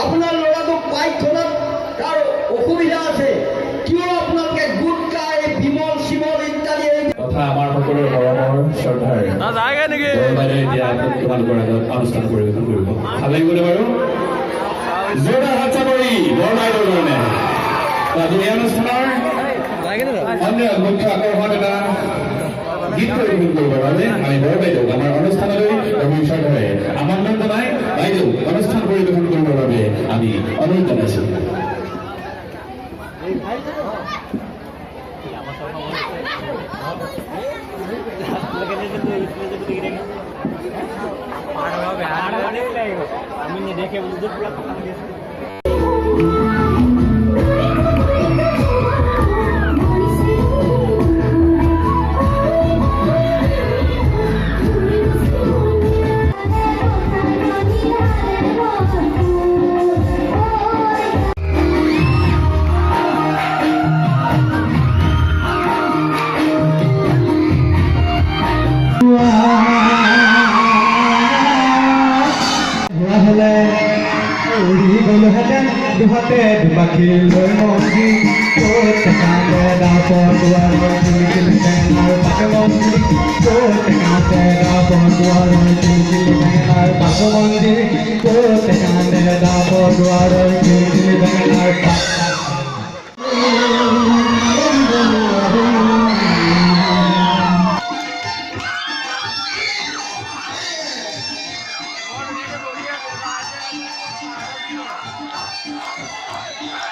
আপনার ল'ৰাটো পাইথনত তাৰ অসুবিধা আছে, কিয় আপোনালোকে গুটকা এই বিমল শিমল ইত্যাদি তথা আমাৰ সকলোৰে মৰমৰ শ্ৰদ্ধাৰ বাইদেৱে এতিয়া তোমালোকৰ আগত অনুষ্ঠান পৰিৱেশন কৰিব। ভাল লাগিবনে বাৰু? জোৰদাৰ হাত চাপৰি বৰ বাইদেউৰ কাৰণে। এই অনুষ্ঠানৰ অন্য মুখ্য আকৰ্ষণ এটা গীত পৰিৱেশন কৰিবৰ বাবে আমি বৰ বাইদেউক আমাৰ অনুষ্ঠানলৈ অভিযোগ শ্ৰদ্ধাৰে আমন্ত্ৰণ জনাই বাইদেউ অনুষ্ঠান পৰিৱেশন কৰিবৰ বাবে আমি অনুৰোধ জনাইছোঁ। দুহাতে দুপাখি লৈ মন্দি ক'ত কান্দে দাপৰ দুৱাৰৰ তুলিছিল বেঙেনাৰ পাতে মন্দি ক'ত কান্দে দাপৰ দুৱাৰৰ তুলিছিল বেঙেনাৰ পাতে মন্দি ক'ত কান্দে দাপৰ দুৱাৰৰ তুলিছিল বেঙেনাৰ Yeah.